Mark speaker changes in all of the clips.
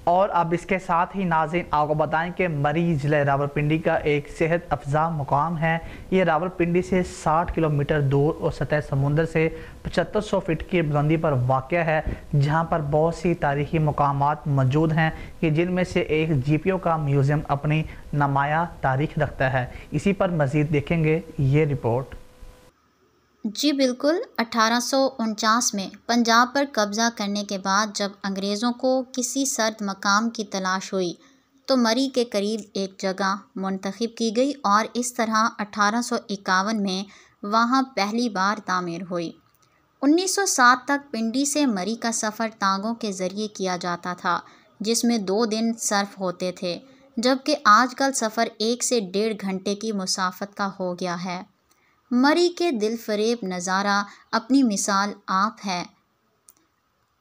Speaker 1: اور اب اس کے ساتھ ہی ناظرین آپ کو بتائیں کہ مری ضلع راولپنڈی کا ایک صحت افزا مقام ہے۔ یہ راولپنڈی سے 60 کلومیٹر دور اور سطح سمندر سے 7500 فٹ کی بلندی پر واقع ہے، جہاں پر بہت سی تاریخی مقامات موجود ہیں کہ جن میں سے ایک جی پی او کا میوزیم اپنی نمایاں تاریخ رکھتا ہے۔ اسی پر مزید دیکھیں گے یہ رپورٹ۔
Speaker 2: جی بالکل، 1849 میں پنجاب پر قبضہ کرنے کے بعد جب انگریزوں کو کسی سرد مقام کی تلاش ہوئی تو مری کے قریب ایک جگہ منتخب کی گئی اور اس طرح 1851 میں وہاں پہلی بار تعمیر ہوئی۔ 1907 تک پنڈی سے مری کا سفر ٹانگوں کے ذریعے کیا جاتا تھا، جس میں 2 دن صرف ہوتے تھے، جبکہ آج کل سفر 1 سے 1.5 گھنٹے کی مسافت کا ہو گیا ہے۔ مری کے دل فریب نظارہ اپنی مثال آپ ہے۔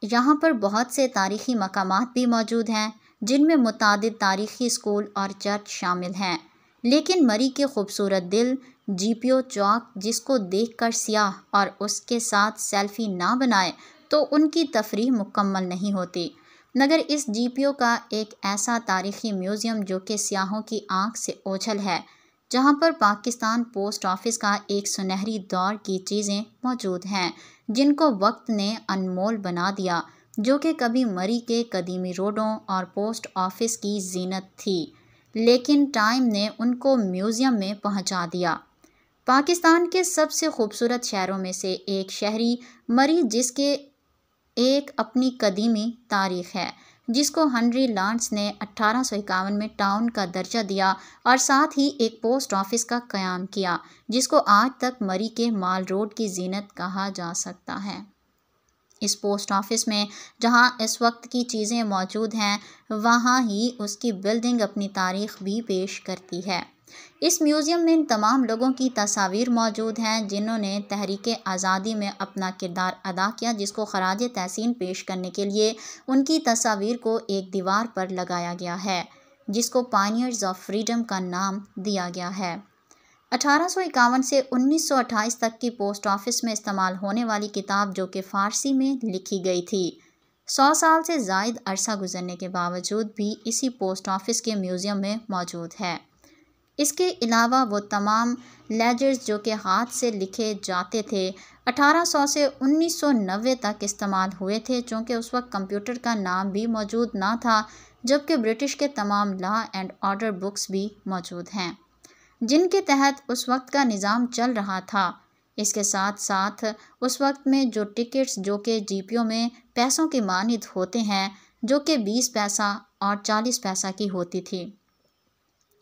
Speaker 2: یہاں پر بہت سے تاریخی مقامات بھی موجود ہیں، جن میں متعدد تاریخی اسکول اور چرچ شامل ہیں، لیکن مری کے خوبصورت دل جی پی او چوک، جس کو دیکھ کر سیاح اور اس کے ساتھ سیلفی نہ بنائے تو ان کی تفریح مکمل نہیں ہوتی۔ مگر اس جی پی او کا ایک ایسا تاریخی میوزیم جو کہ سیاحوں کی آنکھ سے اوجھل ہے، جہاں پر پاکستان پوسٹ آفس کا ایک سنہری دور کی چیزیں موجود ہیں جن کو وقت نے انمول بنا دیا، جو کہ کبھی مری کے قدیمی روڈوں اور پوسٹ آفس کی زینت تھی، لیکن ٹائم نے ان کو میوزیم میں پہنچا دیا۔ پاکستان کے سب سے خوبصورت شہروں میں سے ایک شہری مری، جس کے ایک اپنی قدیمی تاریخ ہے، جس کو ہنری لانس نے 1851 میں ٹاؤن کا درجہ دیا اور ساتھ ہی ایک پوسٹ آفس کا قیام کیا، جس کو آج تک مری کے مال روڈ کی زینت کہا جا سکتا ہے۔ اس پوسٹ آفس میں جہاں اس وقت کی چیزیں موجود ہیں، وہاں ہی اس کی بلڈنگ اپنی تاریخ بھی پیش کرتی ہے۔ اس میوزیم میں ان تمام لوگوں کی تصاویر موجود ہیں جنہوں نے تحریک آزادی میں اپنا کردار ادا کیا، جس کو خراج تحسین پیش کرنے کے لیے ان کی تصاویر کو ایک دیوار پر لگایا گیا ہے، جس کو پائنیئرز آف فریڈم کا نام دیا گیا ہے۔ 1851 سے 1928 تک کی پوسٹ آفس میں استعمال ہونے والی کتاب، جو کہ فارسی میں لکھی گئی تھی، 100 سال سے زائد عرصہ گزرنے کے باوجود بھی اسی پوسٹ آفس کے میوزیم میں موجود ہے۔ اس کے علاوہ وہ تمام لیجرز جو کہ ہاتھ سے لکھے جاتے تھے 1800 سے 1990 تک استعمال ہوئے تھے، چونکہ اس وقت کمپیوٹر کا نام بھی موجود نہ تھا، جبکہ برٹش کے تمام لا اینڈ آرڈر بکس بھی موجود ہیں جن کے تحت اس وقت کا نظام چل رہا تھا۔ اس کے ساتھ ساتھ اس وقت میں جو ٹکٹس جو کہ جی پی او میں پیسوں کے مانند ہوتے ہیں، جو کہ 20 پیسہ اور 40 پیسہ کی ہوتی تھی۔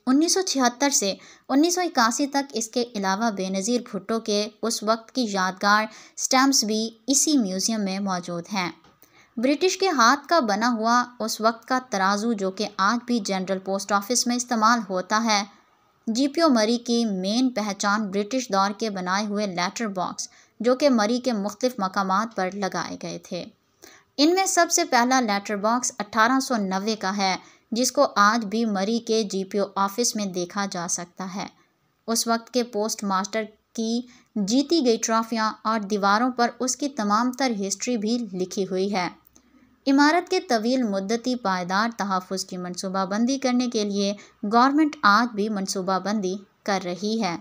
Speaker 2: 1976 سے 1981 تک اس کے علاوہ بے نظیر بھٹو کے اس وقت کی یادگار سٹیمپس بھی اسی میوزیم میں موجود ہیں۔ برٹش کے ہاتھ کا بنا ہوا اس وقت کا ترازو، جو کہ آج بھی جنرل پوسٹ آفس میں استعمال ہوتا ہے۔ جی پی او مری کی مین پہچان برٹش دور کے بنائے ہوئے لیٹر باکس، جو کہ مری کے مختلف مقامات پر لگائے گئے تھے۔ ان میں سب سے پہلا لیٹر باکس 1890 کا ہے، جس کو آج بھی مری کے جی پی او آفس میں دیکھا جا سکتا ہے۔ اس وقت کے پوسٹ ماسٹر کی جیتی گئی ٹرافیاں اور دیواروں پر اس کی تمام تر ہسٹری بھی لکھی ہوئی ہے۔ عمارت کے طویل مدتی پائیدار تحفظ کی منصوبہ بندی کرنے کے لیے گورنمنٹ آج بھی منصوبہ بندی کر رہی ہے۔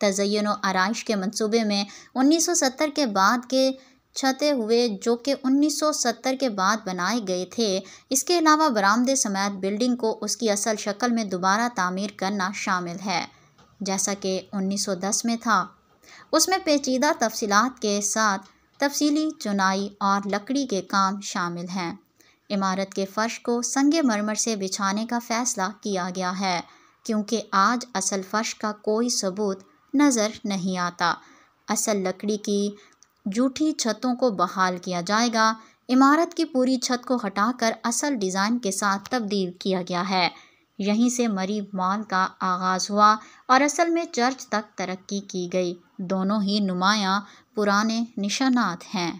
Speaker 2: تزئین و آرائش کے منصوبے میں 1970 کے بعد کے چھتے ہوئے، جو کہ 1970 کے بعد بنائے گئے تھے۔ اس کے علاوہ برآمدے سمیت بلڈنگ کو اس کی اصل شکل میں دوبارہ تعمیر کرنا شامل ہے، جیسا کہ 1910 میں تھا۔ اس میں پیچیدہ تفصیلات کے ساتھ تفصیلی چنائی اور لکڑی کے کام شامل ہیں۔ عمارت کے فرش کو سنگ مرمر سے بچھانے کا فیصلہ کیا گیا ہے، کیونکہ آج اصل فرش کا کوئی ثبوت نظر نہیں آتا۔ اصل لکڑی کی جھوٹی چھتوں کو بحال کیا جائے گا۔ عمارت کی پوری چھت کو ہٹا کر اصل ڈیزائن کے ساتھ تبدیل کیا گیا ہے۔ یہیں سے مری مال کا آغاز ہوا اور اصل میں چرچ تک ترقی کی گئی۔ دونوں ہی نمایاں پرانے نشانات ہیں۔